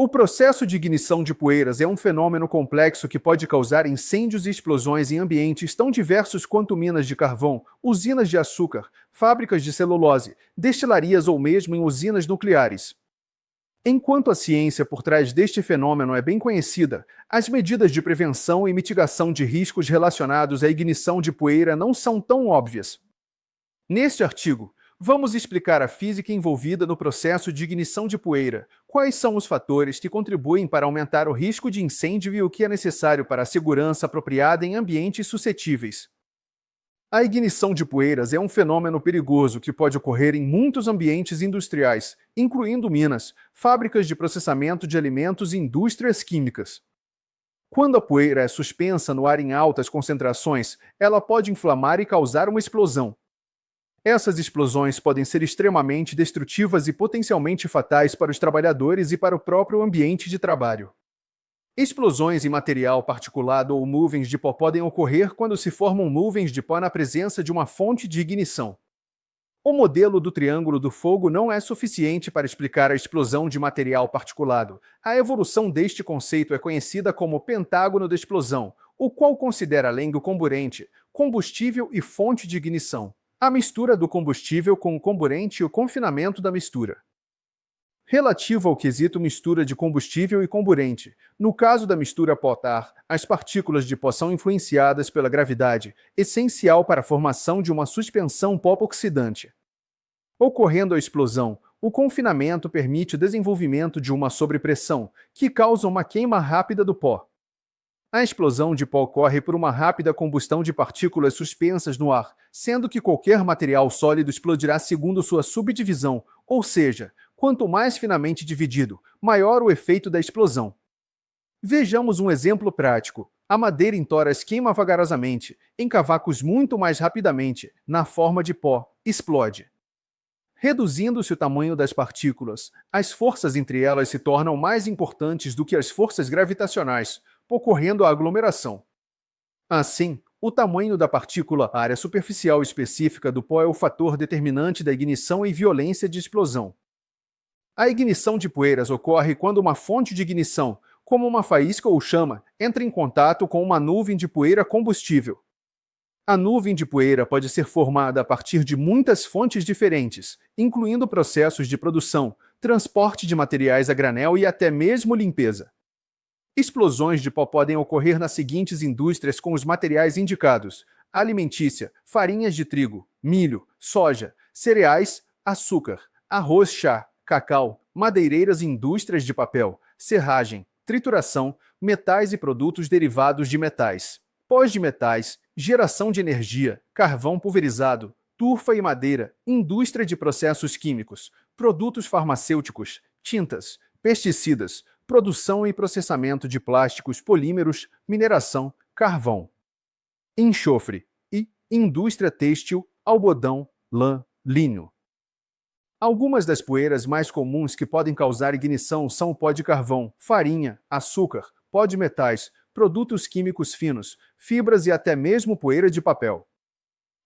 O processo de ignição de poeiras é um fenômeno complexo que pode causar incêndios e explosões em ambientes tão diversos quanto minas de carvão, usinas de açúcar, fábricas de celulose, destilarias ou mesmo em usinas nucleares. Enquanto a ciência por trás deste fenômeno é bem conhecida, as medidas de prevenção e mitigação de riscos relacionados à ignição de poeira não são tão óbvias. Neste artigo, vamos explicar a física envolvida no processo de ignição de poeira, quais são os fatores que contribuem para aumentar o risco de incêndio e o que é necessário para a segurança apropriada em ambientes suscetíveis. A ignição de poeiras é um fenômeno perigoso que pode ocorrer em muitos ambientes industriais, incluindo minas, fábricas de processamento de alimentos e indústrias químicas. Quando a poeira é suspensa no ar em altas concentrações, ela pode inflamar e causar uma explosão. Essas explosões podem ser extremamente destrutivas e potencialmente fatais para os trabalhadores e para o próprio ambiente de trabalho. Explosões em material particulado ou nuvens de pó podem ocorrer quando se formam nuvens de pó na presença de uma fonte de ignição. O modelo do triângulo do fogo não é suficiente para explicar a explosão de material particulado. A evolução deste conceito é conhecida como pentágono da explosão, o qual considera além do comburente, combustível e fonte de ignição, a mistura do combustível com o comburente e o confinamento da mistura. Relativo ao quesito mistura de combustível e comburente, no caso da mistura pó-ar, as partículas de pó são influenciadas pela gravidade, essencial para a formação de uma suspensão pó-oxidante. Ocorrendo a explosão, o confinamento permite o desenvolvimento de uma sobrepressão, que causa uma queima rápida do pó. A explosão de pó ocorre por uma rápida combustão de partículas suspensas no ar, sendo que qualquer material sólido explodirá segundo sua subdivisão, ou seja, quanto mais finamente dividido, maior o efeito da explosão. Vejamos um exemplo prático. A madeira em toras queima vagarosamente, em cavacos muito mais rapidamente, na forma de pó, explode. Reduzindo-se o tamanho das partículas, as forças entre elas se tornam mais importantes do que as forças gravitacionais, ocorrendo a aglomeração. Assim, o tamanho da partícula, a área superficial específica do pó é o fator determinante da ignição e violência de explosão. A ignição de poeiras ocorre quando uma fonte de ignição, como uma faísca ou chama, entra em contato com uma nuvem de poeira combustível. A nuvem de poeira pode ser formada a partir de muitas fontes diferentes, incluindo processos de produção, transporte de materiais a granel e até mesmo limpeza. Explosões de pó podem ocorrer nas seguintes indústrias com os materiais indicados: alimentícia, farinhas de trigo, milho, soja, cereais, açúcar, arroz, chá, cacau, madeireiras e indústrias de papel, serragem, trituração, metais e produtos derivados de metais, pós de metais, geração de energia, carvão pulverizado, turfa e madeira, indústria de processos químicos, produtos farmacêuticos, tintas, pesticidas, produção e processamento de plásticos, polímeros, mineração, carvão, enxofre e indústria têxtil, algodão, lã, linho. Algumas das poeiras mais comuns que podem causar ignição são o pó de carvão, farinha, açúcar, pó de metais, produtos químicos finos, fibras e até mesmo poeira de papel.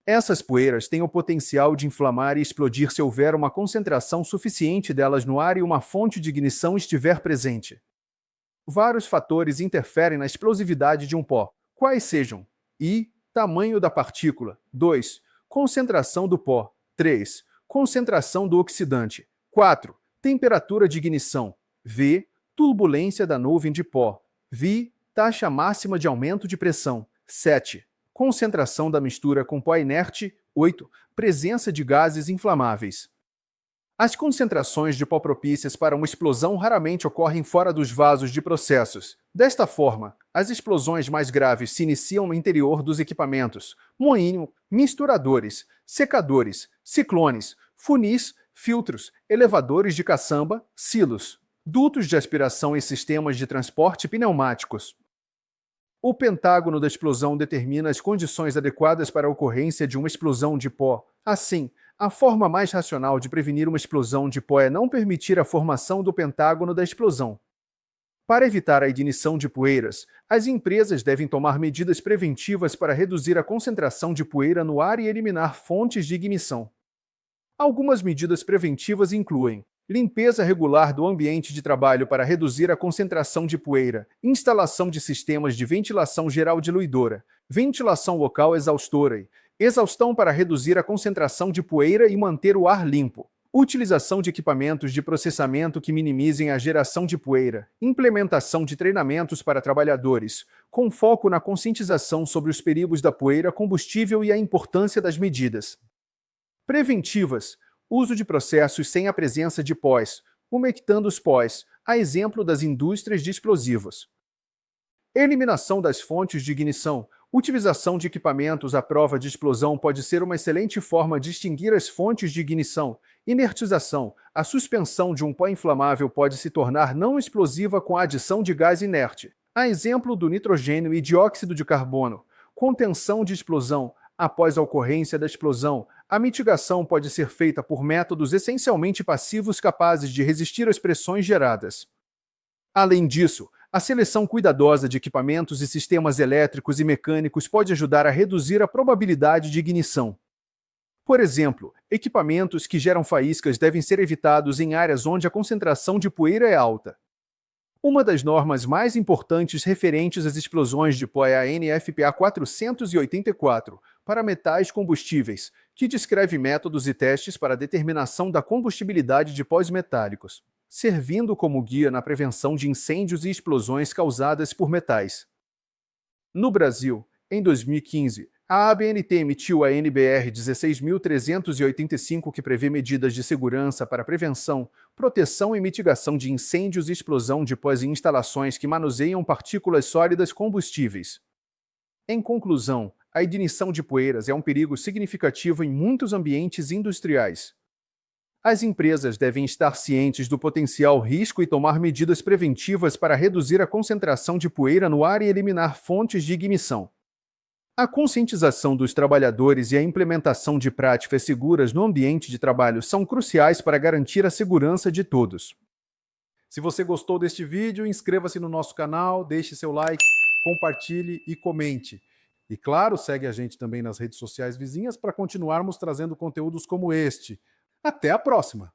Essas poeiras têm o potencial de inflamar e explodir se houver uma concentração suficiente delas no ar e uma fonte de ignição estiver presente. Vários fatores interferem na explosividade de um pó, quais sejam: I, tamanho da partícula; 2, concentração do pó; 3, concentração do oxidante; 4, temperatura de ignição; V, turbulência da nuvem de pó; V, taxa máxima de aumento de pressão; 7, concentração da mistura com pó inerte; 8, presença de gases inflamáveis. As concentrações de pó propícias para uma explosão raramente ocorrem fora dos vasos de processos. Desta forma, as explosões mais graves se iniciam no interior dos equipamentos: moinho, misturadores, secadores, ciclones, funis, filtros, elevadores de caçamba, silos, dutos de aspiração e sistemas de transporte pneumáticos. O pentágono da explosão determina as condições adequadas para a ocorrência de uma explosão de pó. Assim, a forma mais racional de prevenir uma explosão de pó é não permitir a formação do pentágono da explosão. Para evitar a ignição de poeiras, as empresas devem tomar medidas preventivas para reduzir a concentração de poeira no ar e eliminar fontes de ignição. Algumas medidas preventivas incluem Limpeza regular do ambiente de trabalho para reduzir a concentração de poeira, instalação de sistemas de ventilação geral diluidora, ventilação local exaustora e exaustão para reduzir a concentração de poeira e manter o ar limpo. Utilização de equipamentos de processamento que minimizem a geração de poeira. Implementação de treinamentos para trabalhadores, com foco na conscientização sobre os perigos da poeira combustível e a importância das medidas preventivas. Uso de processos sem a presença de pós, umectando os pós, a exemplo das indústrias de explosivos. Eliminação das fontes de ignição. Utilização de equipamentos à prova de explosão pode ser uma excelente forma de extinguir as fontes de ignição. Inertização. A suspensão de um pó inflamável pode se tornar não explosiva com a adição de gás inerte. A exemplo do nitrogênio e dióxido de carbono. Contenção de explosão. Após a ocorrência da explosão, a mitigação pode ser feita por métodos essencialmente passivos capazes de resistir às pressões geradas. Além disso, a seleção cuidadosa de equipamentos e sistemas elétricos e mecânicos pode ajudar a reduzir a probabilidade de ignição. Por exemplo, equipamentos que geram faíscas devem ser evitados em áreas onde a concentração de poeira é alta. Uma das normas mais importantes referentes às explosões de pó é a NFPA 484, para metais combustíveis, que descreve métodos e testes para a determinação da combustibilidade de pós metálicos, servindo como guia na prevenção de incêndios e explosões causadas por metais. No Brasil, em 2015, a ABNT emitiu a NBR 16.385, que prevê medidas de segurança para prevenção, proteção e mitigação de incêndios e explosão de pós em instalações que manuseiam partículas sólidas combustíveis. Em conclusão, a ignição de poeiras é um perigo significativo em muitos ambientes industriais. As empresas devem estar cientes do potencial risco e tomar medidas preventivas para reduzir a concentração de poeira no ar e eliminar fontes de ignição. A conscientização dos trabalhadores e a implementação de práticas seguras no ambiente de trabalho são cruciais para garantir a segurança de todos. Se você gostou deste vídeo, inscreva-se no nosso canal, deixe seu like, compartilhe e comente. E claro, segue a gente também nas redes sociais vizinhas para continuarmos trazendo conteúdos como este. Até a próxima!